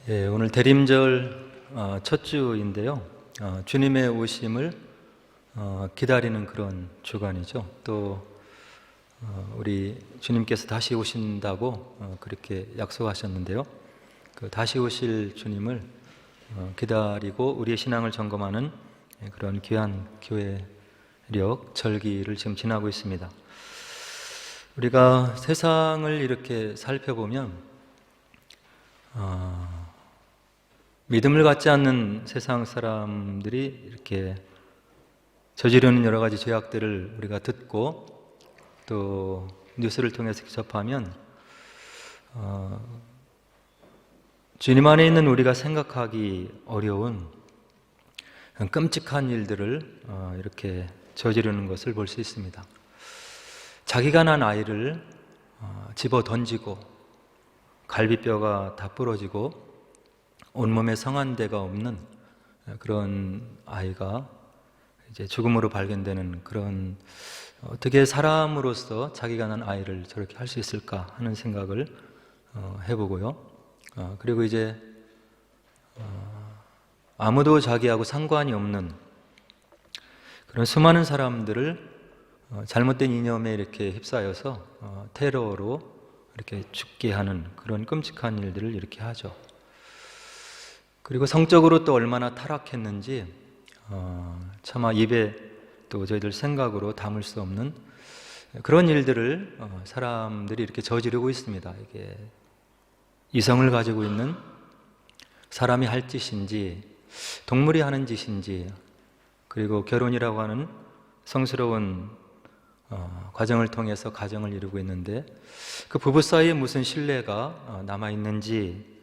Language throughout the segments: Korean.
예, 오늘 대림절 첫 주인데요. 주님의 오심을 기다리는 그런 주간이죠. 또 우리 주님께서 다시 오신다고 그렇게 약속하셨는데요. 그 다시 오실 주님을 기다리고 우리의 신앙을 점검하는 그런 귀한 교회력 절기를 지금 지나고 있습니다. 우리가 세상을 이렇게 살펴보면 믿음을 갖지 않는 세상 사람들이 이렇게 저지르는 여러 가지 죄악들을 우리가 듣고 또 뉴스를 통해서 접하면 주님 안에 있는 우리가 생각하기 어려운 끔찍한 일들을 이렇게 저지르는 것을 볼 수 있습니다. 자기가 낳은 아이를 집어 던지고 갈비뼈가 다 부러지고 온몸에 성한데가 없는 그런 아이가 이제 죽음으로 발견되는 그런, 어떻게 사람으로서 자기가 낳은 아이를 저렇게 할 수 있을까 하는 생각을 해보고요. 그리고 이제 아무도 자기하고 상관이 없는 그런 수많은 사람들을 잘못된 이념에 이렇게 휩싸여서 테러로 이렇게 죽게 하는 그런 끔찍한 일들을 이렇게 하죠. 그리고 성적으로 또 얼마나 타락했는지 차마 입에 또 저희들 생각으로 담을 수 없는 그런 일들을 사람들이 이렇게 저지르고 있습니다. 이게 이성을 가지고 있는 사람이 할 짓인지 동물이 하는 짓인지, 그리고 결혼이라고 하는 성스러운 과정을 통해서 가정을 이루고 있는데 그 부부 사이에 무슨 신뢰가 남아있는지,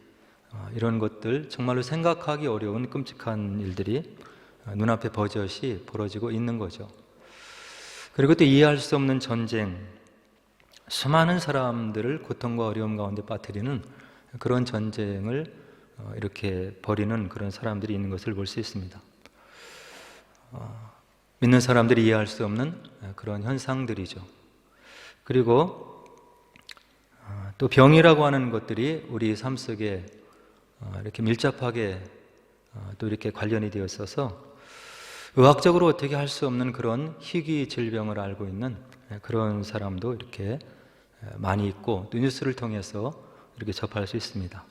이런 것들 정말로 생각하기 어려운 끔찍한 일들이 눈앞에 버젓이 벌어지고 있는 거죠. 그리고 또 이해할 수 없는 전쟁, 수많은 사람들을 고통과 어려움 가운데 빠뜨리는 그런 전쟁을 이렇게 벌이는 그런 사람들이 있는 것을 볼 수 있습니다. 믿는 사람들이 이해할 수 없는 그런 현상들이죠. 그리고 또 병이라고 하는 것들이 우리 삶 속에 이렇게 밀접하게 또 이렇게 관련이 되어 있어서 의학적으로 어떻게 할 수 없는 그런 희귀 질병을 알고 있는 그런 사람도 이렇게 많이 있고, 또 뉴스를 통해서 이렇게 접할 수 있습니다.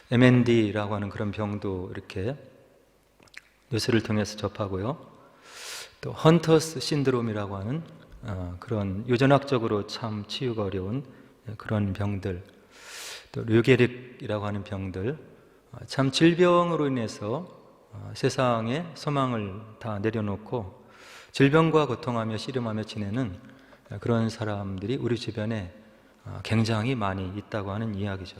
MND라고 하는 그런 병도 이렇게 뉴스를 통해서 접하고요. 또 헌터스 신드롬이라고 하는 그런 유전학적으로 참 치유가 어려운 그런 병들, 또 류게릭이라고 하는 병들, 참 질병으로 인해서 세상에 소망을 다 내려놓고 질병과 고통하며 씨름하며 지내는 그런 사람들이 우리 주변에 굉장히 많이 있다고 하는 이야기죠.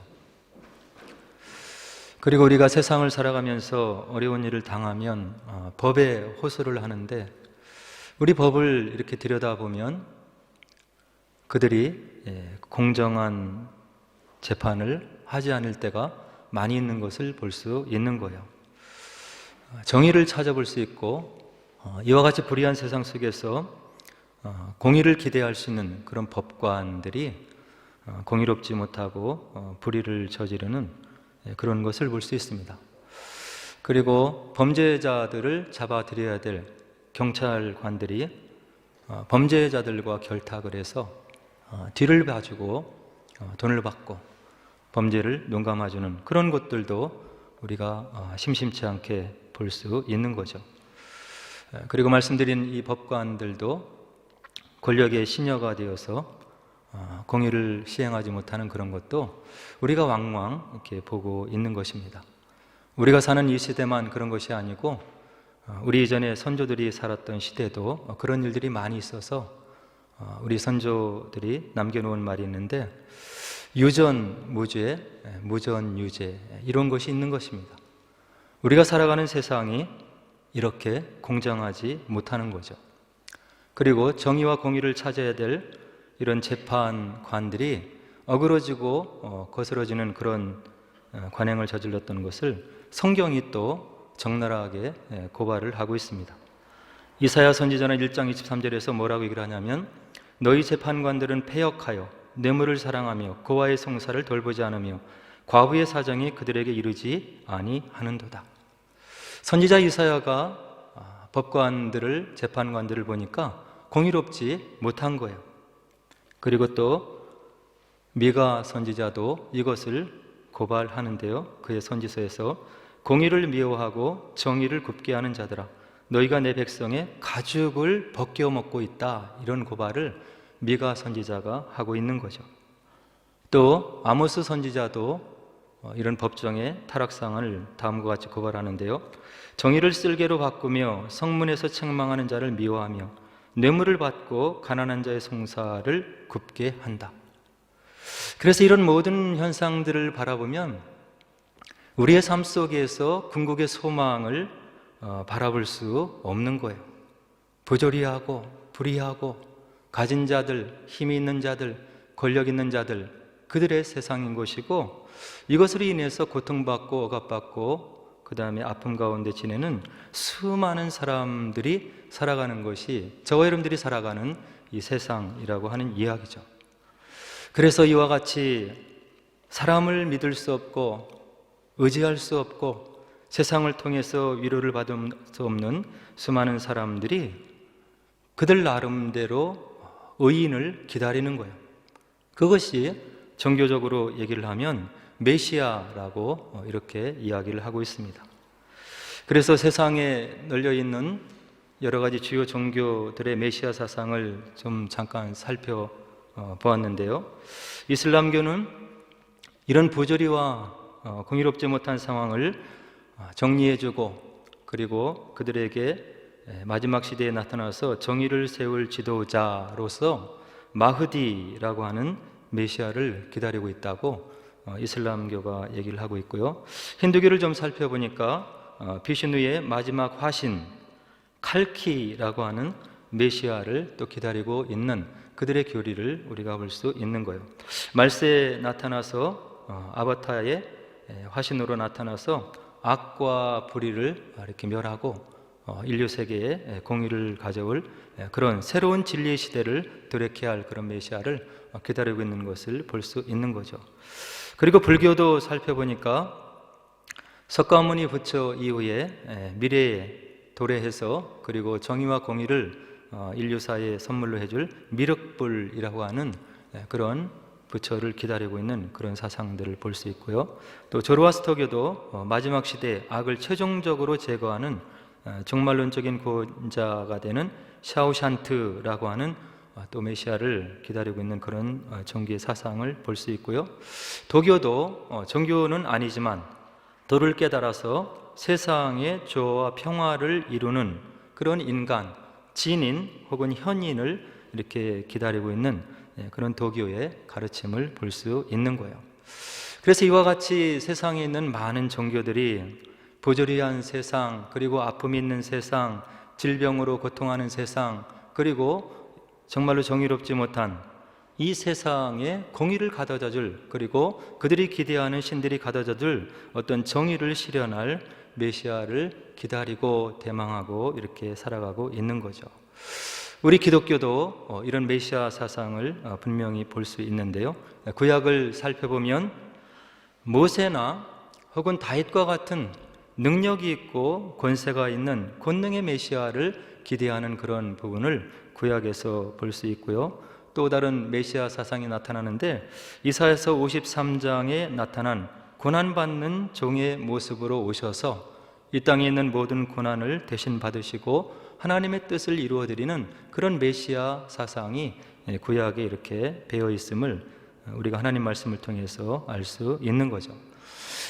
그리고 우리가 세상을 살아가면서 어려운 일을 당하면 법에 호소를 하는데, 우리 법을 이렇게 들여다보면 그들이 공정한 재판을 하지 않을 때가 많이 있는 것을 볼 수 있는 거예요. 정의를 찾아볼 수 있고, 이와 같이 불의한 세상 속에서 공의를 기대할 수 있는 그런 법관들이 공의롭지 못하고 불의를 저지르는 그런 것을 볼 수 있습니다. 그리고 범죄자들을 잡아들여야 될 경찰관들이 범죄자들과 결탁을 해서 뒤를 봐주고 돈을 받고 범죄를 눈감아주는 그런 것들도 우리가 심심치 않게 볼 수 있는 거죠. 그리고 말씀드린 이 법관들도 권력의 시녀가 되어서 공의를 시행하지 못하는 그런 것도 우리가 왕왕 이렇게 보고 있는 것입니다. 우리가 사는 이 시대만 그런 것이 아니고 우리 이전에 선조들이 살았던 시대도 그런 일들이 많이 있어서 우리 선조들이 남겨놓은 말이 있는데, 유전무죄, 무전유죄, 이런 것이 있는 것입니다. 우리가 살아가는 세상이 이렇게 공정하지 못하는 거죠. 그리고 정의와 공의를 찾아야 될 이런 재판관들이 어그러지고 거스러지는 그런 관행을 저질렀던 것을 성경이 또 적나라하게 고발을 하고 있습니다. 이사야 선지자는 1장 23절에서 뭐라고 얘기를 하냐면, 너희 재판관들은 패역하여 뇌물을 사랑하며 고아의 송사를 돌보지 않으며 과부의 사정이 그들에게 이르지 아니하는도다. 선지자 이사야가 법관들을, 재판관들을 보니까 공의롭지 못한 거예요. 그리고 또 미가 선지자도 이것을 고발하는데요. 그의 선지서에서 공의를 미워하고 정의를 굽게 하는 자들아, 너희가 내 백성의 가죽을 벗겨 먹고 있다, 이런 고발을 미가 선지자가 하고 있는 거죠. 또 아모스 선지자도 이런 법정의 타락상을 다음과 같이 고발하는데요. 정의를 쓸개로 바꾸며 성문에서 책망하는 자를 미워하며 뇌물을 받고 가난한 자의 송사를 굽게 한다. 그래서 이런 모든 현상들을 바라보면 우리의 삶 속에서 궁극의 소망을 바라볼 수 없는 거예요. 부조리하고 불의하고 가진 자들, 힘이 있는 자들, 권력 있는 자들, 그들의 세상인 것이고, 이것으로 인해서 고통받고 억압받고 그 다음에 아픔 가운데 지내는 수많은 사람들이 살아가는 것이 저와 여러분들이 살아가는 이 세상이라고 하는 이야기죠. 그래서 이와 같이 사람을 믿을 수 없고 의지할 수 없고 세상을 통해서 위로를 받을 수 없는 수많은 사람들이 그들 나름대로 의인을 기다리는 거예요. 그것이 종교적으로 얘기를 하면 메시아라고 이렇게 이야기를 하고 있습니다. 그래서 세상에 널려있는 여러 가지 주요 종교들의 메시아 사상을 좀 잠깐 살펴보았는데요. 이슬람교는 이런 부조리와 공의롭지 못한 상황을 정리해주고, 그리고 그들에게 마지막 시대에 나타나서 정의를 세울 지도자로서 마흐디라고 하는 메시아를 기다리고 있다고 이슬람교가 얘기를 하고 있고요. 힌두교를 좀 살펴보니까 비슈누의 마지막 화신 칼키라고 하는 메시아를 또 기다리고 있는 그들의 교리를 우리가 볼 수 있는 거예요. 말세에 나타나서 아바타의 화신으로 나타나서 악과 불의를 이렇게 멸하고 인류 세계에 공의를 가져올 그런 새로운 진리의 시대를 도래케 할 그런 메시아를 기다리고 있는 것을 볼 수 있는 거죠. 그리고 불교도 살펴보니까 석가모니 부처 이후에 미래에 도래해서 그리고 정의와 공의를 인류사에 선물로 해줄 미륵불이라고 하는 그런 부처를 기다리고 있는 그런 사상들을 볼 수 있고요. 또 조로아스터교도 마지막 시대에 악을 최종적으로 제거하는 종말론적인 구원자가 되는 샤오샨트라고 하는 또 메시아를 기다리고 있는 그런 종교의 사상을 볼 수 있고요. 도교도 종교는 아니지만 도를 깨달아서 세상의 조화와 평화를 이루는 그런 인간, 진인 혹은 현인을 이렇게 기다리고 있는 그런 도교의 가르침을 볼 수 있는 거예요. 그래서 이와 같이 세상에 있는 많은 종교들이 부조리한 세상, 그리고 아픔이 있는 세상, 질병으로 고통하는 세상, 그리고 정말로 정의롭지 못한 이 세상에 공의를 가져다줄, 그리고 그들이 기대하는 신들이 가져다줄 어떤 정의를 실현할 메시아를 기다리고 대망하고 이렇게 살아가고 있는 거죠. 우리 기독교도 이런 메시아 사상을 분명히 볼 수 있는데요. 구약을 살펴보면 모세나 혹은 다윗과 같은 능력이 있고 권세가 있는 권능의 메시아를 기대하는 그런 부분을 구약에서 볼 수 있고요. 또 다른 메시아 사상이 나타나는데 이사야서 53장에 나타난 고난받는 종의 모습으로 오셔서 이 땅에 있는 모든 고난을 대신 받으시고 하나님의 뜻을 이루어드리는 그런 메시아 사상이 구약에 이렇게 배어 있음을 우리가 하나님 말씀을 통해서 알 수 있는 거죠.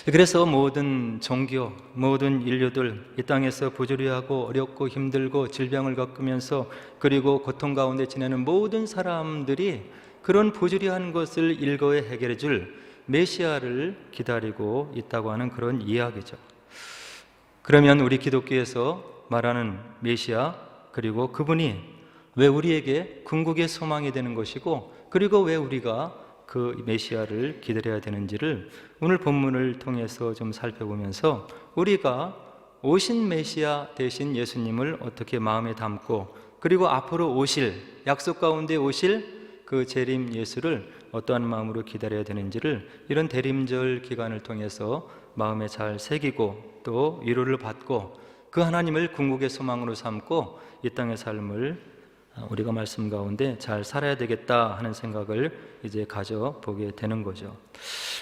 그래서 모든 종교, 모든 인류들 이 땅에서 부조리하고 어렵고 힘들고 질병을 겪으면서 그리고 고통 가운데 지내는 모든 사람들이 그런 부조리한 것을 일거에 해결해 줄 메시아를 기다리고 있다고 하는 그런 이야기죠. 그러면 우리 기독교에서 말하는 메시아, 그리고 그분이 왜 우리에게 궁극의 소망이 되는 것이고, 그리고 왜 우리가 그 메시아를 기다려야 되는지를 오늘 본문을 통해서 좀 살펴보면서 우리가 오신 메시아 대신 예수님을 어떻게 마음에 담고, 그리고 앞으로 오실, 약속 가운데 오실 그 재림 예수를 어떠한 마음으로 기다려야 되는지를 이런 대림절 기간을 통해서 마음에 잘 새기고 또 위로를 받고 그 하나님을 궁극의 소망으로 삼고 이 땅의 삶을 우리가 말씀 가운데 잘 살아야 되겠다 하는 생각을 이제 가져보게 되는 거죠.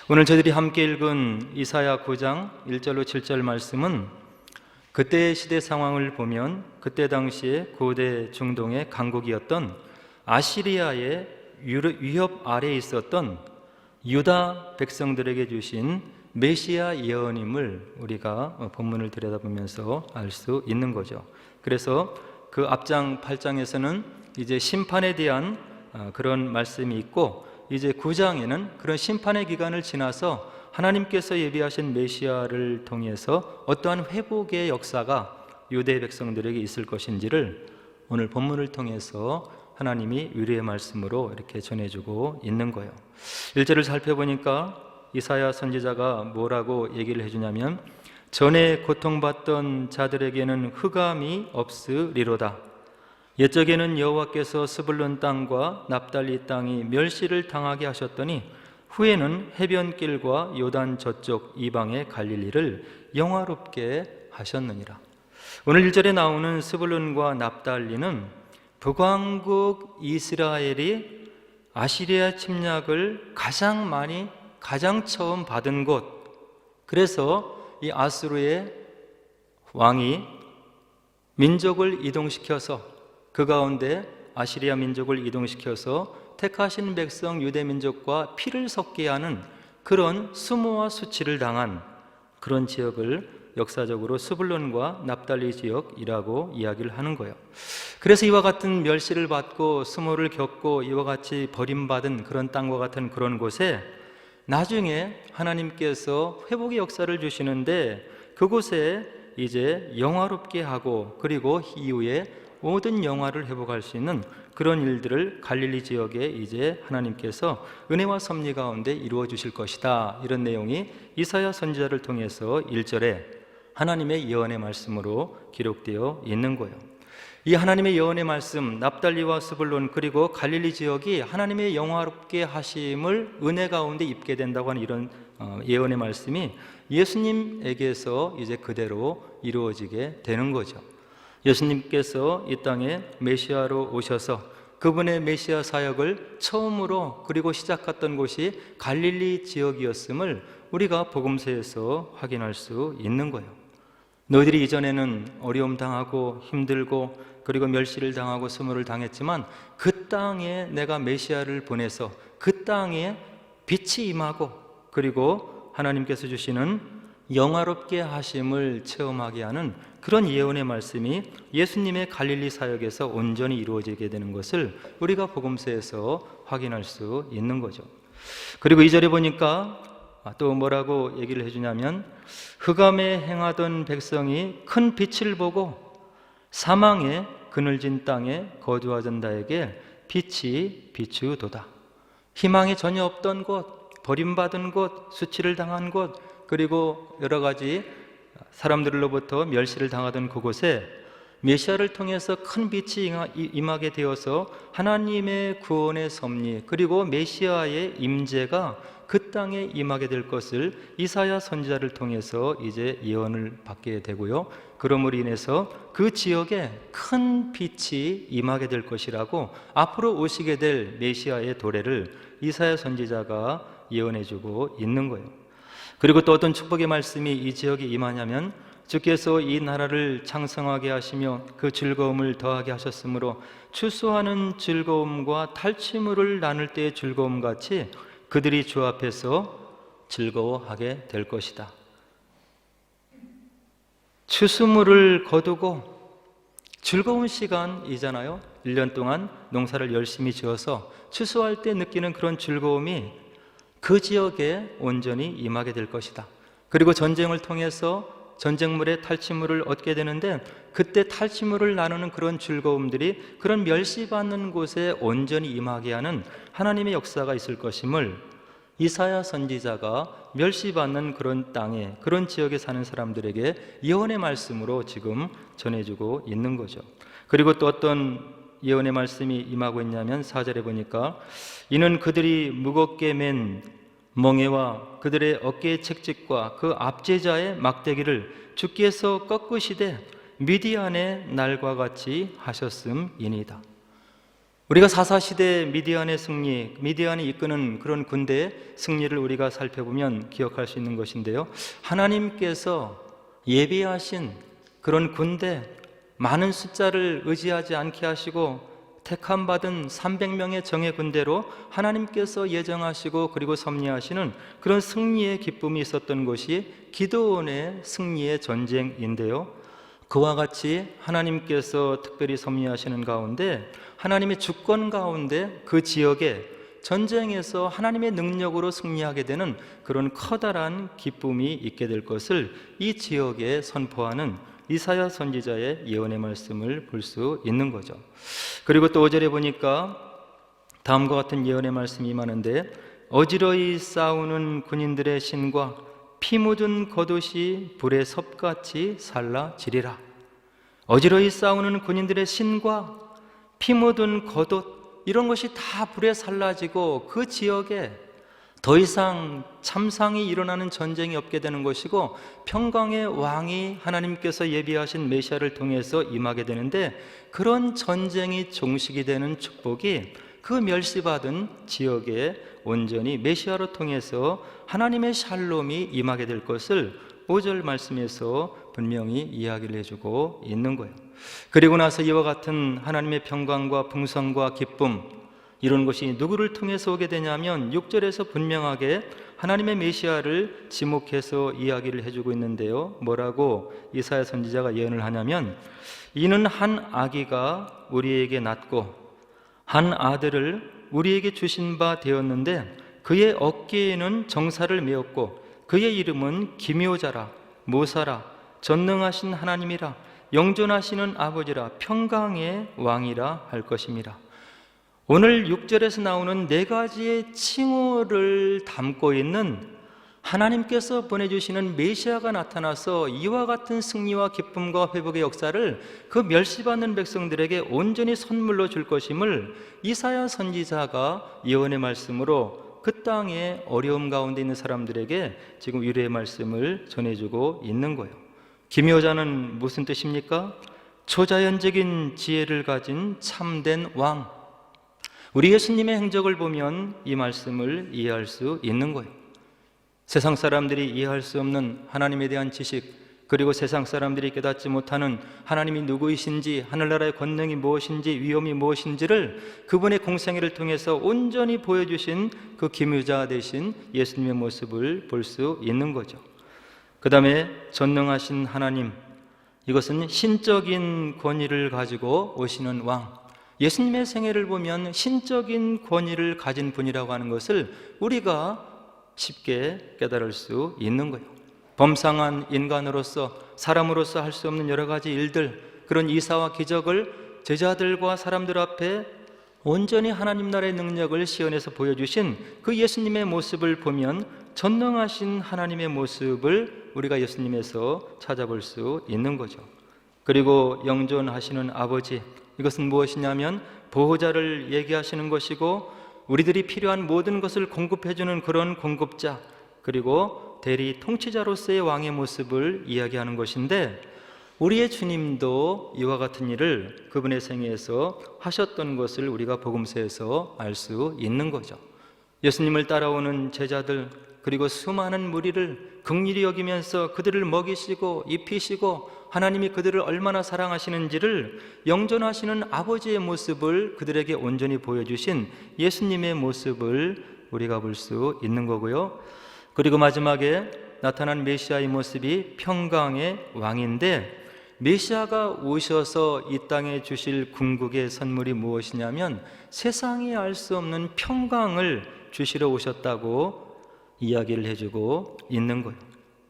오늘 저희들이 함께 읽은 이사야 9장 1절로 7절 말씀은 그때의 시대 상황을 보면 그때 당시에 고대 중동의 강국이었던 아시리아의 위협 아래에 있었던 유다 백성들에게 주신 메시아 예언임을 우리가 본문을 들여다보면서 알 수 있는 거죠. 그래서 그 앞장 8장에서는 이제 심판에 대한 그런 말씀이 있고 이제 9장에는 그런 심판의 기간을 지나서 하나님께서 예비하신 메시아를 통해서 어떠한 회복의 역사가 유대 백성들에게 있을 것인지를 오늘 본문을 통해서 하나님이 위로의 말씀으로 이렇게 전해주고 있는 거예요. 1절을 살펴보니까 이사야 선지자가 뭐라고 얘기를 해주냐면 전에 고통받던 자들에게는 흑암이 없으리로다. 옛적에는 여호와께서 스불론 땅과 납달리 땅이 멸시를 당하게 하셨더니 후에는 해변길과 요단 저쪽 이방의 갈릴리를 영화롭게 하셨느니라. 오늘 1절에 나오는 스불론과 납달리는 북왕국 이스라엘이 아시리아 침략을 가장 처음 받은 곳, 그래서 이 아수르의 왕이 민족을 이동시켜서 그 가운데 아시리아 민족을 이동시켜서 택하신 백성 유대 민족과 피를 섞게 하는 그런 수모와 수치를 당한 그런 지역을 역사적으로 스불론과 납달리 지역이라고 이야기를 하는 거예요. 그래서 이와 같은 멸시를 받고 수모를 겪고 이와 같이 버림받은 그런 땅과 같은 그런 곳에 나중에 하나님께서 회복의 역사를 주시는데 그곳에 이제 영화롭게 하고 그리고 이후에 모든 영화를 회복할 수 있는 그런 일들을 갈릴리 지역에 이제 하나님께서 은혜와 섭리 가운데 이루어 주실 것이다. 이런 내용이 이사야 선지자를 통해서 1절에 하나님의 예언의 말씀으로 기록되어 있는 거예요. 이 하나님의 예언의 말씀, 납달리와 스불론 그리고 갈릴리 지역이 하나님의 영화롭게 하심을 은혜 가운데 입게 된다고 하는 이런 예언의 말씀이 예수님에게서 이제 그대로 이루어지게 되는 거죠. 예수님께서 이 땅에 메시아로 오셔서 그분의 메시아 사역을 처음으로 그리고 시작했던 곳이 갈릴리 지역이었음을 우리가 복음서에서 확인할 수 있는 거예요. 너희들이 이전에는 어려움 당하고 힘들고 그리고 멸시를 당하고 수모를 당했지만 그 땅에 내가 메시아를 보내서 그 땅에 빛이 임하고 그리고 하나님께서 주시는 영화롭게 하심을 체험하게 하는 그런 예언의 말씀이 예수님의 갈릴리 사역에서 온전히 이루어지게 되는 것을 우리가 복음서에서 확인할 수 있는 거죠. 그리고 2절에 보니까 또 뭐라고 얘기를 해주냐면 흑암에 행하던 백성이 큰 빛을 보고 사망의 그늘진 땅에 거주하던 자에게 빛이 비추도다. 희망이 전혀 없던 곳, 버림받은 곳, 수치를 당한 곳, 그리고 여러 가지 사람들로부터 멸시를 당하던 그곳에 메시아를 통해서 큰 빛이 임하게 되어서 하나님의 구원의 섭리 그리고 메시아의 임재가 그 땅에 임하게 될 것을 이사야 선지자를 통해서 이제 예언을 받게 되고요. 그러므로 인해서 그 지역에 큰 빛이 임하게 될 것이라고 앞으로 오시게 될 메시아의 도래를 이사야 선지자가 예언해주고 있는 거예요. 그리고 또 어떤 축복의 말씀이 이 지역에 임하냐면 주께서 이 나라를 창성하게 하시며 그 즐거움을 더하게 하셨으므로 추수하는 즐거움과 탈취물을 나눌 때의 즐거움 같이 그들이 주 앞에서 즐거워하게 될 것이다. 추수물을 거두고 즐거운 시간이잖아요. 1년 동안 농사를 열심히 지어서 추수할 때 느끼는 그런 즐거움이 그 지역에 온전히 임하게 될 것이다. 그리고 전쟁을 통해서 전쟁물의 탈취물을 얻게 되는데 그때 탈취물을 나누는 그런 즐거움들이 그런 멸시받는 곳에 온전히 임하게 하는 하나님의 역사가 있을 것임을 이사야 선지자가 멸시받는 그런 땅에 그런 지역에 사는 사람들에게 예언의 말씀으로 지금 전해주고 있는 거죠. 그리고 또 어떤 예언의 말씀이 임하고 있냐면 4절에 보니까 이는 그들이 무겁게 맨 멍에와 그들의 어깨의 책직과 그 압제자의 막대기를 주께서 꺾으시되 미디안의 날과 같이 하셨음이니이다. 우리가 사사시대 미디안의 승리, 미디안이 이끄는 그런 군대의 승리를 우리가 살펴보면 기억할 수 있는 것인데요, 하나님께서 예비하신 그런 군대, 많은 숫자를 의지하지 않게 하시고 택함받은 300명의 정예 군대로 하나님께서 예정하시고 그리고 섭리하시는 그런 승리의 기쁨이 있었던 것이 기드온의 승리의 전쟁인데요, 그와 같이 하나님께서 특별히 섭리하시는 가운데 하나님의 주권 가운데 그 지역에 전쟁에서 하나님의 능력으로 승리하게 되는 그런 커다란 기쁨이 있게 될 것을 이 지역에 선포하는 이사야 선지자의 예언의 말씀을 볼 수 있는 거죠. 그리고 또 5절에 보니까 다음과 같은 예언의 말씀이 임하는데 어지러이 싸우는 군인들의 신과 피 묻은 겉옷이 불의 섭같이 살라지리라. 어지러이 싸우는 군인들의 신과 피 묻은 겉옷, 이런 것이 다 불에 살라지고 그 지역에 더 이상 참상이 일어나는 전쟁이 없게 되는 것이고 평강의 왕이 하나님께서 예비하신 메시아를 통해서 임하게 되는데, 그런 전쟁이 종식이 되는 축복이 그 멸시받은 지역에 온전히 메시아로 통해서 하나님의 샬롬이 임하게 될 것을 5절 말씀에서 분명히 이야기를 해주고 있는 거예요. 그리고 나서 이와 같은 하나님의 평강과 풍성과 기쁨, 이런 것이 누구를 통해서 오게 되냐면 6절에서 분명하게 하나님의 메시아를 지목해서 이야기를 해주고 있는데요, 뭐라고 이사야 선지자가 예언을 하냐면 이는 한 아기가 우리에게 낳고 한 아들을 우리에게 주신 바 되었는데 그의 어깨에는 정사를 메었고 그의 이름은 기묘자라, 모사라, 전능하신 하나님이라, 영존하시는 아버지라, 평강의 왕이라 할 것입니다. 오늘 6절에서 나오는 네 가지의 칭호를 담고 있는 하나님께서 보내주시는 메시아가 나타나서 이와 같은 승리와 기쁨과 회복의 역사를 그 멸시받는 백성들에게 온전히 선물로 줄 것임을 이사야 선지자가 예언의 말씀으로 그 땅의 어려움 가운데 있는 사람들에게 지금 위로의 말씀을 전해주고 있는 거예요. 기묘자는 무슨 뜻입니까? 초자연적인 지혜를 가진 참된 왕. 우리 예수님의 행적을 보면 이 말씀을 이해할 수 있는 거예요. 세상 사람들이 이해할 수 없는 하나님에 대한 지식, 그리고 세상 사람들이 깨닫지 못하는 하나님이 누구이신지, 하늘나라의 권능이 무엇인지, 위엄이 무엇인지를 그분의 공생애를 통해서 온전히 보여주신 그 기묘자 되신 예수님의 모습을 볼 수 있는 거죠. 그 다음에 전능하신 하나님, 이것은 신적인 권위를 가지고 오시는 왕. 예수님의 생애를 보면 신적인 권위를 가진 분이라고 하는 것을 우리가 쉽게 깨달을 수 있는 거예요. 범상한 인간으로서, 사람으로서 할 수 없는 여러 가지 일들, 그런 이사와 기적을 제자들과 사람들 앞에 온전히 하나님 나라의 능력을 시연해서 보여주신 그 예수님의 모습을 보면 전능하신 하나님의 모습을 우리가 예수님에서 찾아볼 수 있는 거죠. 그리고 영존하시는 아버지, 이것은 무엇이냐면 보호자를 얘기하시는 것이고 우리들이 필요한 모든 것을 공급해주는 그런 공급자, 그리고 대리 통치자로서의 왕의 모습을 이야기하는 것인데, 우리의 주님도 이와 같은 일을 그분의 생애에서 하셨던 것을 우리가 복음서에서 알 수 있는 거죠. 예수님을 따라오는 제자들, 그리고 수많은 무리를 긍휼히 여기면서 그들을 먹이시고 입히시고 하나님이 그들을 얼마나 사랑하시는지를 영존하시는 아버지의 모습을 그들에게 온전히 보여주신 예수님의 모습을 우리가 볼 수 있는 거고요. 그리고 마지막에 나타난 메시아의 모습이 평강의 왕인데, 메시아가 오셔서 이 땅에 주실 궁극의 선물이 무엇이냐면 세상이 알 수 없는 평강을 주시러 오셨다고 이야기를 해주고 있는 거예요.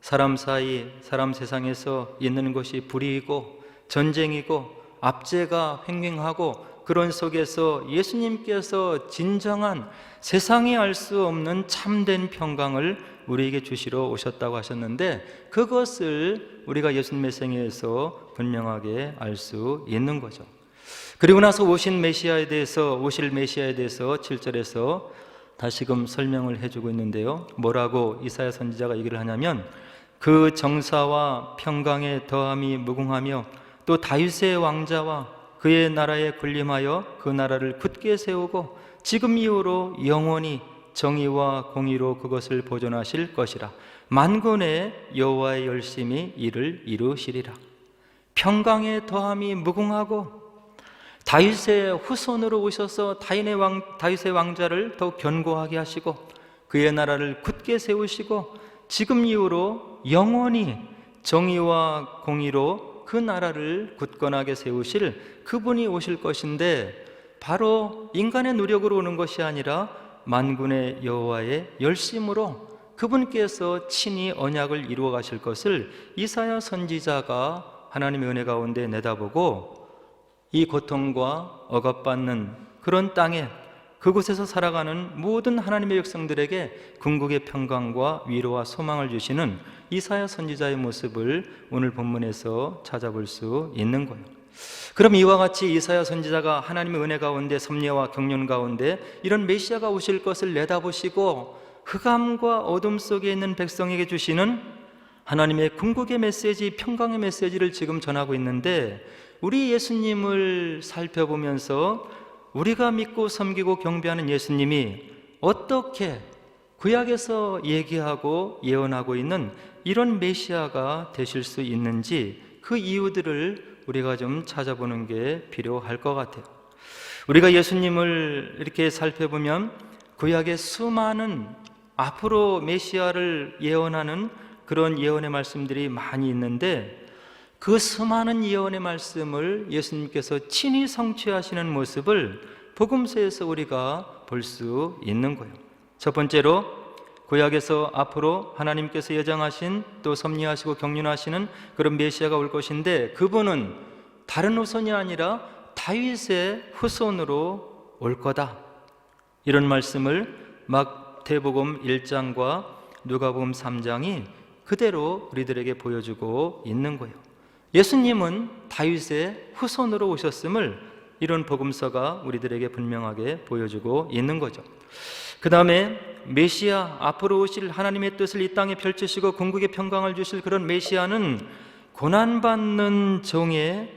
사람 사이, 사람 세상에서 있는 것이 불의이고 전쟁이고 압제가 횡행하고 그런 속에서 예수님께서 진정한 세상이 알 수 없는 참된 평강을 우리에게 주시러 오셨다고 하셨는데, 그것을 우리가 예수님의 생애에서 분명하게 알 수 있는 거죠. 그리고 나서 오실 메시아에 대해서 7절에서 다시금 설명을 해주고 있는데요. 뭐라고 이사야 선지자가 얘기를 하냐면, 그 정사와 평강의 더함이 무궁하며 또 다윗의 왕자와 그의 나라에 군림하여 그 나라를 굳게 세우고 지금 이후로 영원히 정의와 공의로 그것을 보존하실 것이라. 만군의 여호와의 열심히 이를 이루시리라. 평강의 더함이 무궁하고 다윗의 후손으로 오셔서 다윗의 왕자를 더욱 견고하게 하시고 그의 나라를 굳게 세우시고 지금 이후로 영원히 정의와 공의로 그 나라를 굳건하게 세우실 그분이 오실 것인데, 바로 인간의 노력으로 오는 것이 아니라 만군의 여호와의 열심으로 그분께서 친히 언약을 이루어 가실 것을 이사야 선지자가 하나님의 은혜 가운데 내다보고, 이 고통과 억압받는 그런 땅에 그곳에서 살아가는 모든 하나님의 백성들에게 궁극의 평강과 위로와 소망을 주시는 이사야 선지자의 모습을 오늘 본문에서 찾아볼 수 있는 거예요. 그럼 이와 같이 이사야 선지자가 하나님의 은혜 가운데, 섭리와 경륜 가운데 이런 메시아가 오실 것을 내다보시고 흑암과 어둠 속에 있는 백성에게 주시는 하나님의 궁극의 메시지, 평강의 메시지를 지금 전하고 있는데, 우리 예수님을 살펴보면서 우리가 믿고 섬기고 경배하는 예수님이 어떻게 구약에서 얘기하고 예언하고 있는 이런 메시아가 되실 수 있는지, 그 이유들을 우리가 좀 찾아보는 게 필요할 것 같아요. 우리가 예수님을 이렇게 살펴보면 구약의 수많은 앞으로 메시아를 예언하는 그런 예언의 말씀들이 많이 있는데, 그 수많은 예언의 말씀을 예수님께서 친히 성취하시는 모습을 복음서에서 우리가 볼 수 있는 거예요. 첫 번째로 구약에서 앞으로 하나님께서 예정하신, 또 섭리하시고 경륜하시는 그런 메시아가 올 것인데, 그분은 다른 후손이 아니라 다윗의 후손으로 올 거다, 이런 말씀을 마태복음 1장과 누가복음 3장이 그대로 우리들에게 보여주고 있는 거예요. 예수님은 다윗의 후손으로 오셨음을 이런 복음서가 우리들에게 분명하게 보여주고 있는 거죠. 그 다음에 메시아, 앞으로 오실 하나님의 뜻을 이 땅에 펼치시고 궁극의 평강을 주실 그런 메시아는 고난받는 종의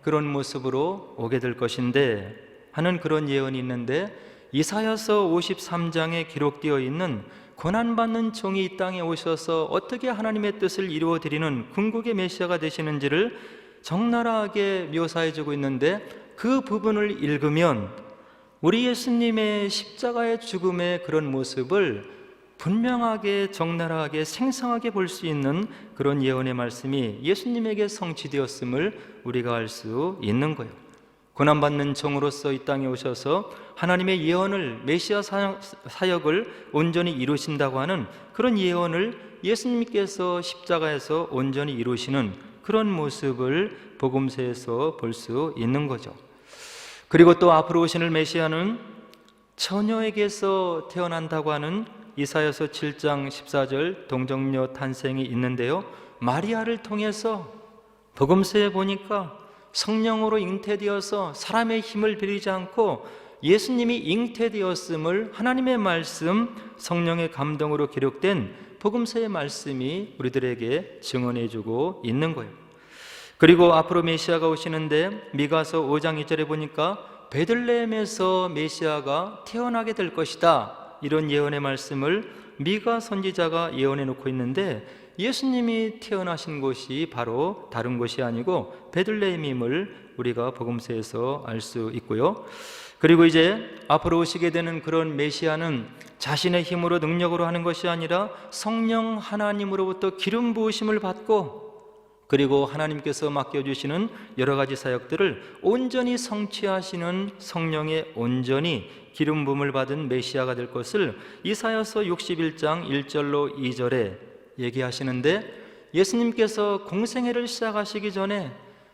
그런 모습으로 오게 될 것인데 하는 그런 예언이 있는데, 이사야서 53장에 기록되어 있는 고난받는 종이 이 땅에 오셔서 어떻게 하나님의 뜻을 이루어 드리는 궁극의 메시아가 되시는지를 적나라하게 묘사해 주고 있는데, 그 부분을 읽으면 우리 예수님의 십자가의 죽음의 그런 모습을 분명하게, 적나라하게, 생생하게 볼 수 있는 그런 예언의 말씀이 예수님에게 성취되었음을 우리가 알 수 있는 거예요. 고난받는 종으로서 이 땅에 오셔서 하나님의 예언을, 메시아 사역을 온전히 이루신다고 하는 그런 예언을 예수님께서 십자가에서 온전히 이루시는 그런 모습을 복음서에서 볼 수 있는 거죠. 그리고 또 앞으로 오시는 메시아는 처녀에게서 태어난다고 하는 이사야서 7장 14절 동정녀 탄생이 있는데요, 마리아를 통해서 복음서에 보니까 성령으로 잉태되어서 사람의 힘을 빌리지 않고 예수님이 잉태되었음을 하나님의 말씀, 성령의 감동으로 기록된 복음서의 말씀이 우리들에게 증언해주고 있는 거예요. 그리고 앞으로 메시아가 오시는데 미가서 5장 2절에 보니까 베들레헴에서 메시아가 태어나게 될 것이다, 이런 예언의 말씀을 미가 선지자가 예언해 놓고 있는데, 예수님이 태어나신 곳이 바로 다른 곳이 아니고 베들레헴임을 우리가 복음서에서 알 수 있고요. 그리고 이제 앞으로 오시게 되는 그런 메시아는 자신의 힘으로 능력으로 하는 것이 아니라 성령 하나님으로부터 기름 부으심을 받고, 그리고 하나님께서 맡겨주시는 여러 가지 사역들을 온전히 성취하시는 성령의 온전히 기름 부음을 받은 메시아가 될 것을 이사야서 61장 1절로 2절에 얘기하시는데, 예수님께서 공생애를 시작하시기 전에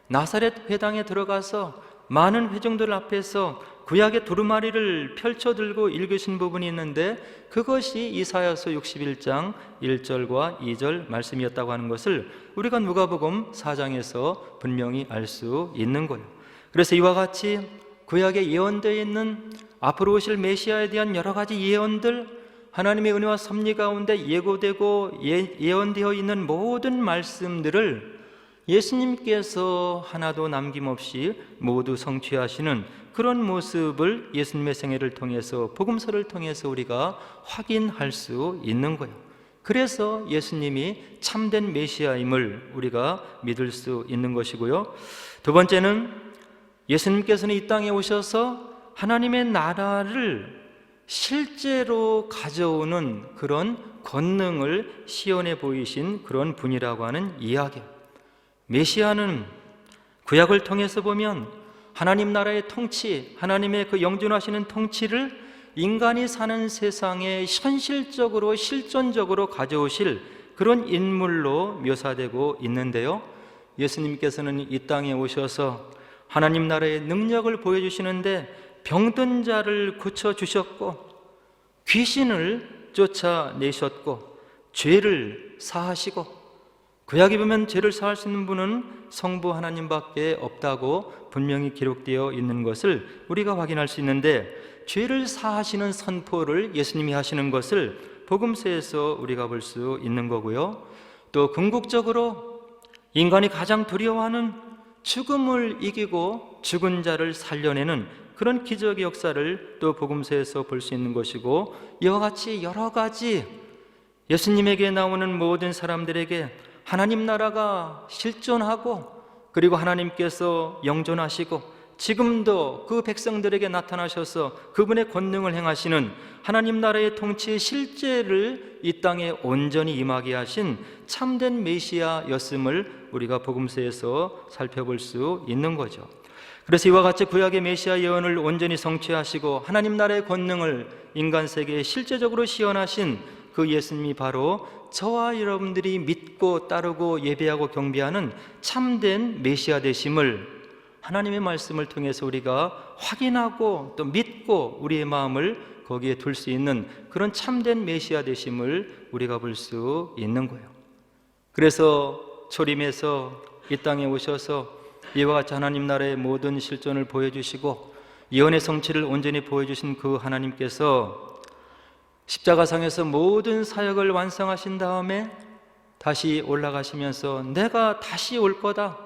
나사렛 회당에 들어가서 많은 회중들 앞에서 구약의 두루마리를 펼쳐들고 읽으신 부분이 있는데, 그것이 이사야서 61장 1절과 2절 말씀이었다고 하는 것을 우리가 누가복음 4장에서 분명히 알 수 있는 거예요. 그래서 이와 같이 구약에 예언되어 있는 앞으로 오실 메시아에 대한 여러 가지 예언들, 하나님의 은혜와 섭리 가운데 예고되고 예언되어 있는 모든 말씀들을 예수님께서 하나도 남김없이 모두 성취하시는 그런 모습을 예수님의 생애를 통해서, 복음서를 통해서 우리가 확인할 수 있는 거예요. 그래서 예수님이 참된 메시아임을 우리가 믿을 수 있는 것이고요. 두 번째는 예수님께서는 이 땅에 오셔서 하나님의 나라를 실제로 가져오는 그런 권능을 시연해 보이신 그런 분이라고 하는 이야기예요. 메시아는 구약을 통해서 보면 하나님 나라의 통치, 하나님의 그 영존하시는 통치를 인간이 사는 세상에 현실적으로 실존적으로 가져오실 그런 인물로 묘사되고 있는데요, 예수님께서는 이 땅에 오셔서 하나님 나라의 능력을 보여주시는데 병든 자를 고쳐주셨고, 귀신을 쫓아내셨고, 죄를 사하시고, 구약에 보면 죄를 사할 수 있는 분은 성부 하나님밖에 없다고 분명히 기록되어 있는 것을 우리가 확인할 수 있는데, 죄를 사하시는 선포를 예수님이 하시는 것을 복음서에서 우리가 볼 수 있는 거고요. 또 궁극적으로 인간이 가장 두려워하는 죽음을 이기고 죽은 자를 살려내는 그런 기적의 역사를 또 복음서에서 볼 수 있는 것이고, 이와 같이 여러 가지 예수님에게 나오는 모든 사람들에게 하나님 나라가 실존하고, 그리고 하나님께서 영존하시고 지금도 그 백성들에게 나타나셔서 그분의 권능을 행하시는 하나님 나라의 통치의 실제를 이 땅에 온전히 임하게 하신 참된 메시아였음을 우리가 복음서에서 살펴볼 수 있는 거죠. 그래서 이와 같이 구약의 메시아 예언을 온전히 성취하시고 하나님 나라의 권능을 인간 세계에 실제적으로 시연하신 그 예수님이 바로 저와 여러분들이 믿고 따르고 예배하고 경배하는 참된 메시아 되심을 하나님의 말씀을 통해서 우리가 확인하고 또 믿고 우리의 마음을 거기에 둘 수 있는 그런 참된 메시아 되심을 우리가 볼 수 있는 거예요. 그래서 초림에서 이 땅에 오셔서 이와 같이 하나님 나라의 모든 실존을 보여주시고 예언의 성취를 온전히 보여주신 그 하나님께서 십자가상에서 모든 사역을 완성하신 다음에 다시 올라가시면서 내가 다시 올 거다,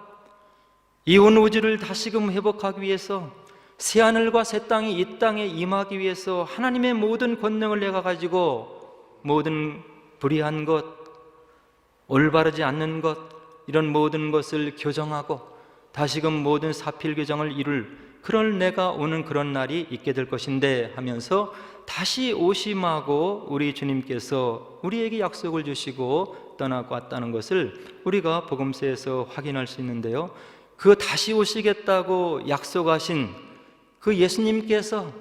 이 온 우주를 다시금 회복하기 위해서, 새하늘과 새 땅이 이 땅에 임하기 위해서 하나님의 모든 권능을 내가 가지고 모든 불의한 것, 올바르지 않는 것, 이런 모든 것을 교정하고 다시금 모든 사필 교정을 이룰 그런 내가 오는 그런 날이 있게 될 것인데 하면서 다시 오심하고 우리 주님께서 우리에게 약속을 주시고 떠나고 왔다는 것을 우리가 복음서에서 확인할 수 있는데요, 그 다시 오시겠다고 약속하신 그 예수님께서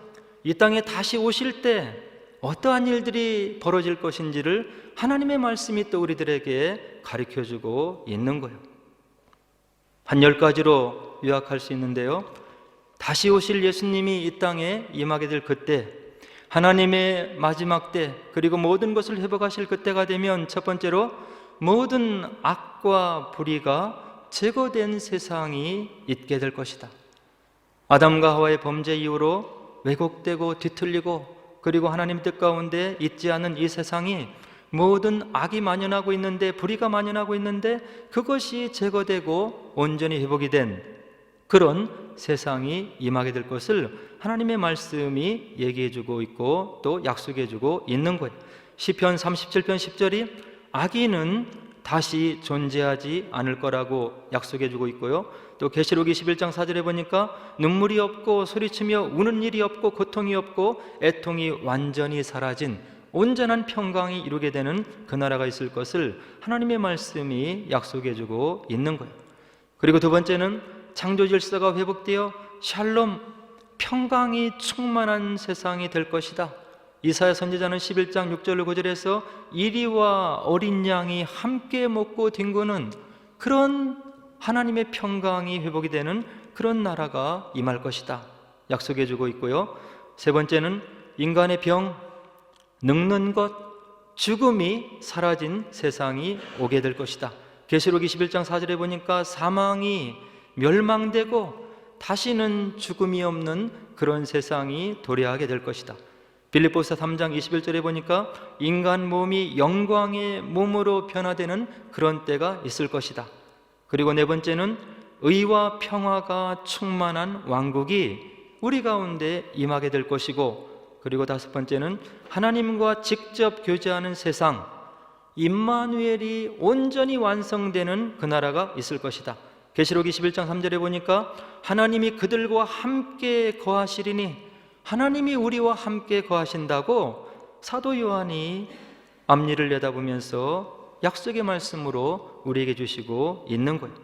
이 땅에 다시 오실 때 어떠한 일들이 벌어질 것인지를 하나님의 말씀이 또 우리들에게 가르쳐주고 있는 거예요. 한 10가지로 요약할 수 있는데요, 다시 오실 예수님이 이 땅에 임하게 될 그때, 하나님의 마지막 때, 그리고 모든 것을 회복하실 그때가 되면 첫 번째로 모든 악과 불의가 제거된 세상이 있게 될 것이다. 아담과 하와의 범죄 이후로 왜곡되고 뒤틀리고 그리고 하나님 뜻 가운데 있지 않은 이 세상이 모든 악이 만연하고 있는데, 불의가 만연하고 있는데 그것이 제거되고 온전히 회복이 된 그런 세상이 임하게 될 것을 하나님의 말씀이 얘기해주고 있고 또 약속해주고 있는 거예요. 시편 37편 10절이 악인은 다시 존재하지 않을 거라고 약속해주고 있고요, 또 계시록 21장 4절에 보니까 눈물이 없고 소리치며 우는 일이 없고 고통이 없고 애통이 완전히 사라진 온전한 평강이 이루게 되는 그 나라가 있을 것을 하나님의 말씀이 약속해주고 있는 거예요. 그리고 두 번째는 창조 질서가 회복되어 샬롬, 평강이 충만한 세상이 될 것이다. 이사야 선지자는 11장 6절 9절에서 이리와 어린 양이 함께 먹고 뒹구는 그런 하나님의 평강이 회복이 되는 그런 나라가 임할 것이다 약속해주고 있고요, 세 번째는 인간의 병, 늙는 것, 죽음이 사라진 세상이 오게 될 것이다. 계시록 21장 4절에 보니까 사망이 멸망되고 다시는 죽음이 없는 그런 세상이 도래하게 될 것이다. 빌립보서 3장 21절에 보니까 인간 몸이 영광의 몸으로 변화되는 그런 때가 있을 것이다. 그리고 네 번째는 의와 평화가 충만한 왕국이 우리 가운데 임하게 될 것이고, 그리고 다섯 번째는 하나님과 직접 교제하는 세상, 임마누엘이 온전히 완성되는 그 나라가 있을 것이다. 계시록 21장 3절에 보니까 하나님이 그들과 함께 거하시리니, 하나님이 우리와 함께 거하신다고 사도 요한이 앞니를 내다보면서 약속의 말씀으로 우리에게 주시고 있는 거예요.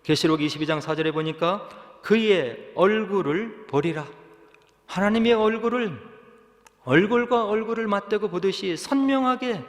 계시록 22장 4절에 보니까 그의 얼굴을 보리라. 하나님의 얼굴과 얼굴을 맞대고 보듯이 선명하게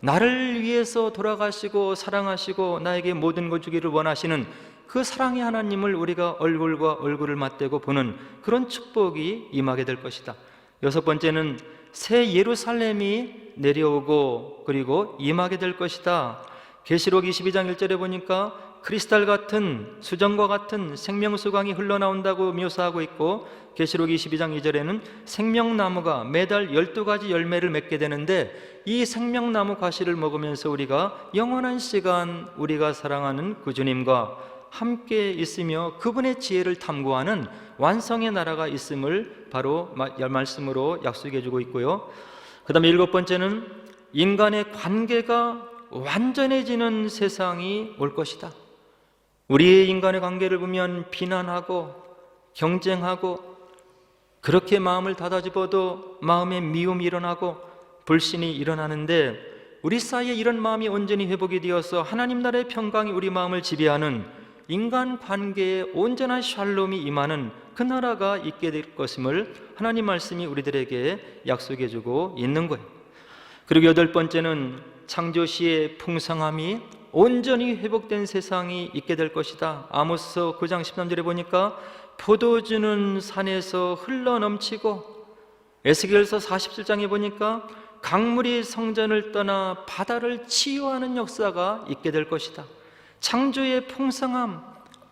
나를 위해서 돌아가시고 사랑하시고 나에게 모든 것 주기를 원하시는 그 사랑의 하나님을 우리가 얼굴과 얼굴을 맞대고 보는 그런 축복이 임하게 될 것이다. 여섯 번째는 새 예루살렘이 내려오고 그리고 임하게 될 것이다. 계시록 22장 1절에 보니까 크리스탈 같은 수정과 같은 생명수강이 흘러나온다고 묘사하고 있고, 계시록 22장 2절에는 생명나무가 매달 12가지 열매를 맺게 되는데, 이 생명나무 과실을 먹으면서 우리가 영원한 시간 우리가 사랑하는 구주님과 함께 있으며 그분의 지혜를 탐구하는 완성의 나라가 있음을 바로 말씀으로 약속해 주고 있고요. 그 다음에 일곱 번째는 인간의 관계가 완전해지는 세상이 올 것이다. 우리의 인간의 관계를 보면 비난하고 경쟁하고 그렇게 마음을 닫아집어도 마음에 미움이 일어나고 불신이 일어나는데, 우리 사이에 이런 마음이 온전히 회복이 되어서 하나님 나라의 평강이 우리 마음을 지배하는 인간 관계에 온전한 샬롬이 임하는 그 나라가 있게 될 것임을 하나님 말씀이 우리들에게 약속해 주고 있는 거예요. 그리고 여덟 번째는 창조시의 풍성함이 온전히 회복된 세상이 있게 될 것이다. 아모스 9장 13절에 보니까 포도주는 산에서 흘러넘치고, 에스겔서 47장에 보니까 강물이 성전을 떠나 바다를 치유하는 역사가 있게 될 것이다. 창조의 풍성함,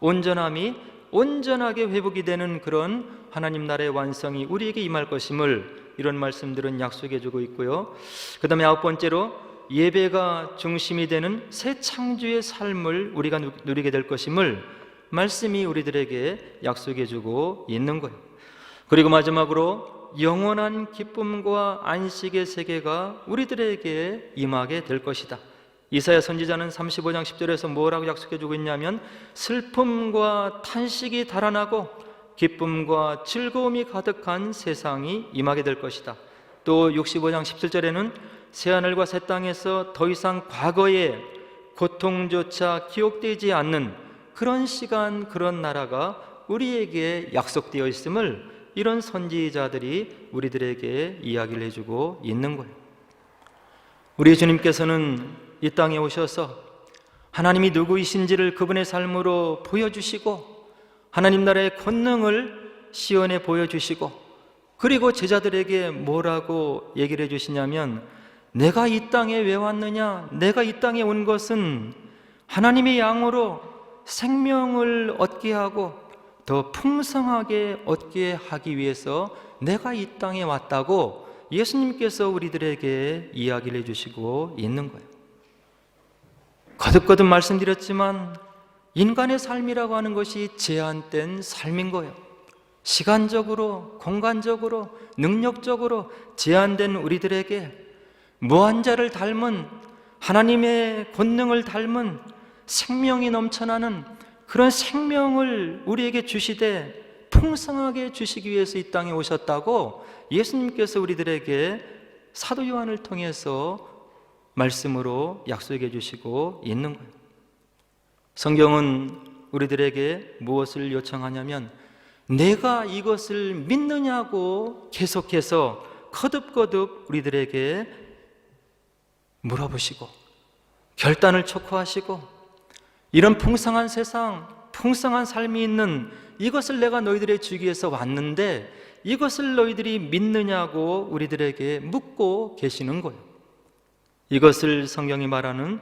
온전함이 온전하게 회복이 되는 그런 하나님 나라의 완성이 우리에게 임할 것임을 이런 말씀들은 약속해 주고 있고요. 그 다음에 아홉 번째로 예배가 중심이 되는 새 창조의 삶을 우리가 누리게 될 것임을 말씀이 우리들에게 약속해 주고 있는 거예요. 그리고 마지막으로 영원한 기쁨과 안식의 세계가 우리들에게 임하게 될 것이다. 이사야 선지자는 35장 10절에서 뭐라고 약속해 주고 있냐면, 슬픔과 탄식이 달아나고 기쁨과 즐거움이 가득한 세상이 임하게 될 것이다. 또 65장 17절에는 새하늘과 새 땅에서 더 이상 과거의 고통조차 기억되지 않는 그런 시간, 그런 나라가 우리에게 약속되어 있음을 이런 선지자들이 우리들에게 이야기를 해주고 있는 거예요. 우리 주님께서는 이 땅에 오셔서 하나님이 누구이신지를 그분의 삶으로 보여주시고, 하나님 나라의 권능을 시연해 보여주시고, 그리고 제자들에게 뭐라고 얘기를 해주시냐면, 내가 이 땅에 왜 왔느냐? 내가 이 땅에 온 것은 하나님의 양으로 생명을 얻게 하고 더 풍성하게 얻게 하기 위해서 내가 이 땅에 왔다고 예수님께서 우리들에게 이야기를 해주시고 있는 거예요. 거듭거듭 말씀드렸지만 인간의 삶이라고 하는 것이 제한된 삶인 거예요. 시간적으로, 공간적으로, 능력적으로 제한된 우리들에게 무한자를 닮은, 하나님의 권능을 닮은 생명이 넘쳐나는 그런 생명을 우리에게 주시되 풍성하게 주시기 위해서 이 땅에 오셨다고 예수님께서 우리들에게 사도 요한을 통해서 말씀으로 약속해 주시고 있는 거예요. 성경은 우리들에게 무엇을 요청하냐면, 내가 이것을 믿느냐고 계속해서 거듭거듭 우리들에게 물어보시고 결단을 촉구하시고, 이런 풍성한 세상, 풍성한 삶이 있는 이것을 내가 너희들에게 주기 위해서 왔는데 이것을 너희들이 믿느냐고 우리들에게 묻고 계시는 거예요. 이것을 성경이 말하는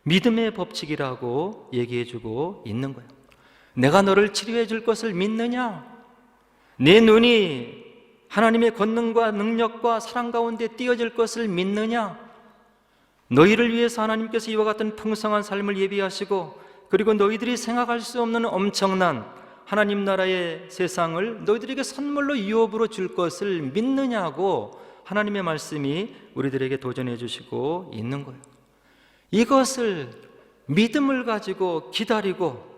믿음의 법칙이라고 얘기해 주고 있는 거예요. 내가 너를 치료해 줄 것을 믿느냐? 내 눈이 하나님의 권능과 능력과 사랑 가운데 띄어질 것을 믿느냐? 너희를 위해서 하나님께서 이와 같은 풍성한 삶을 예비하시고, 그리고 너희들이 생각할 수 없는 엄청난 하나님 나라의 세상을 너희들에게 선물로 유업으로 줄 것을 믿느냐고 하나님의 말씀이 우리들에게 도전해 주시고 있는 거예요. 이것을 믿음을 가지고 기다리고,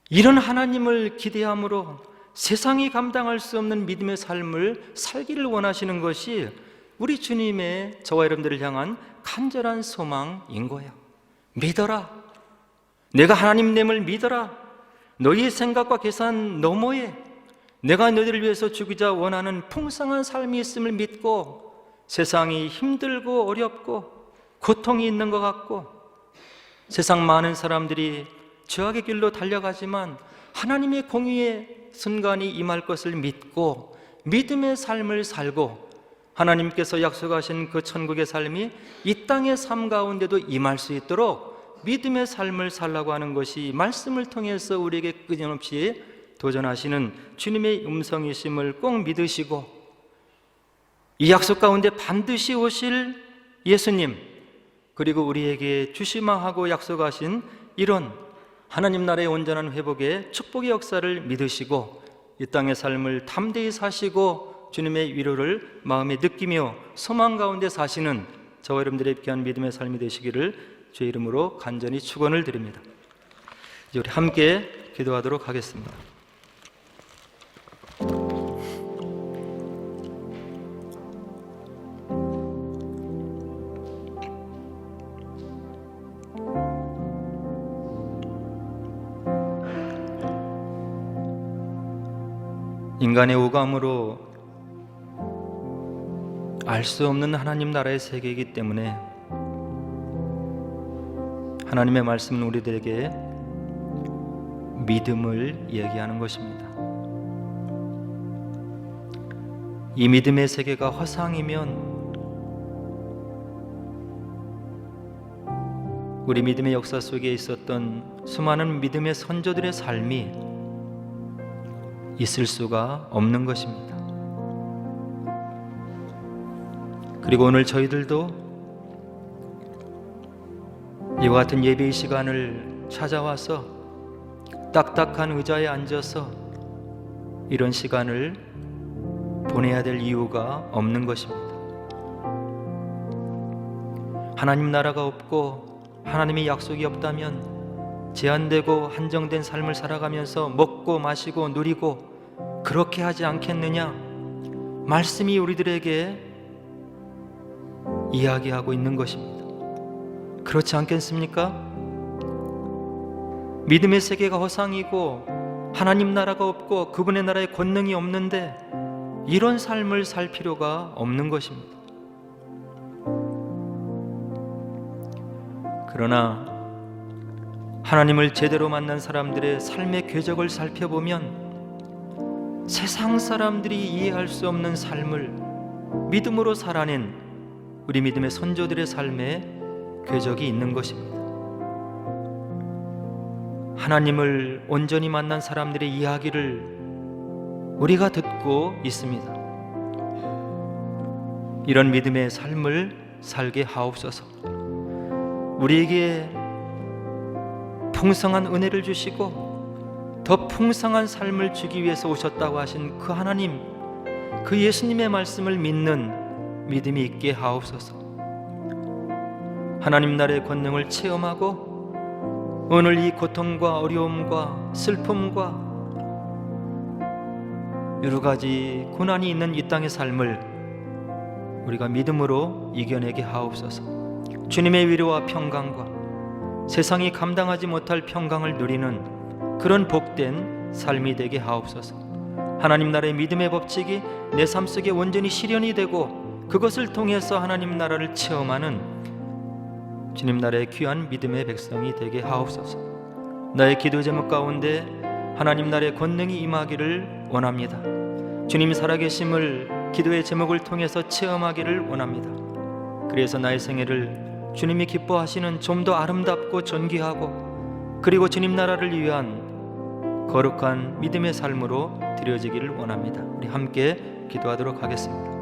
이런 하나님을 기대함으로 세상이 감당할 수 없는 믿음의 삶을 살기를 원하시는 것이 우리 주님의 저와 여러분들을 향한 간절한 소망인 거예요. 믿어라. 내가 하나님됨을 믿어라. 너희의 생각과 계산 너머에 내가 너희들을 위해서 주기자 원하는 풍성한 삶이 있음을 믿고, 세상이 힘들고 어렵고 고통이 있는 것 같고 세상 많은 사람들이 죄악의 길로 달려가지만 하나님의 공의의 순간이 임할 것을 믿고 믿음의 삶을 살고, 하나님께서 약속하신 그 천국의 삶이 이 땅의 삶 가운데도 임할 수 있도록 믿음의 삶을 살라고 하는 것이 말씀을 통해서 우리에게 끊임없이 도전하시는 주님의 음성이심을 꼭 믿으시고, 이 약속 가운데 반드시 오실 예수님, 그리고 우리에게 주시마하고 약속하신 이런 하나님 나라의 온전한 회복의 축복의 역사를 믿으시고, 이 땅의 삶을 담대히 사시고 주님의 위로를 마음에 느끼며 소망 가운데 사시는 저와 여러분들의 귀한 믿음의 삶이 되시기를 주의 이름으로 간절히 축원을 드립니다. 이제 우리 함께 기도하도록 하겠습니다. 인간의 오감으로 알 수 없는 하나님 나라의 세계이기 때문에 하나님의 말씀은 우리들에게 믿음을 얘기하는 것입니다. 이 믿음의 세계가 허상이면 우리 믿음의 역사 속에 있었던 수많은 믿음의 선조들의 삶이 있을 수가 없는 것입니다. 그리고 오늘 저희들도 이와 같은 예배의 시간을 찾아와서 딱딱한 의자에 앉아서 이런 시간을 보내야 될 이유가 없는 것입니다. 하나님 나라가 없고 하나님의 약속이 없다면 제한되고 한정된 삶을 살아가면서 먹고 마시고 누리고 그렇게 하지 않겠느냐? 말씀이 우리들에게 이야기하고 있는 것입니다. 그렇지 않겠습니까? 믿음의 세계가 허상이고 하나님 나라가 없고 그분의 나라에 권능이 없는데 이런 삶을 살 필요가 없는 것입니다. 그러나 하나님을 제대로 만난 사람들의 삶의 궤적을 살펴보면 세상 사람들이 이해할 수 없는 삶을 믿음으로 살아낸 우리 믿음의 선조들의 삶에 궤적이 있는 것입니다. 하나님을 온전히 만난 사람들의 이야기를 우리가 듣고 있습니다. 이런 믿음의 삶을 살게 하옵소서. 우리에게 풍성한 은혜를 주시고 더 풍성한 삶을 주기 위해서 오셨다고 하신 그 하나님, 그 예수님의 말씀을 믿는 믿음이 있게 하옵소서. 하나님 나라의 권능을 체험하고 오늘 이 고통과 어려움과 슬픔과 여러 가지 고난이 있는 이 땅의 삶을 우리가 믿음으로 이겨내게 하옵소서. 주님의 위로와 평강과 세상이 감당하지 못할 평강을 누리는 그런 복된 삶이 되게 하옵소서. 하나님 나라의 믿음의 법칙이 내 삶 속에 온전히 실현이 되고 그것을 통해서 하나님 나라를 체험하는 주님 나라의 귀한 믿음의 백성이 되게 하옵소서. 나의 기도 제목 가운데 하나님 나라의 권능이 임하기를 원합니다. 주님이 살아계심을 기도의 제목을 통해서 체험하기를 원합니다. 그래서 나의 생애를 주님이 기뻐하시는 좀 더 아름답고 존귀하고 그리고 주님 나라를 위한 거룩한 믿음의 삶으로 드려지기를 원합니다. 우리 함께 기도하도록 하겠습니다.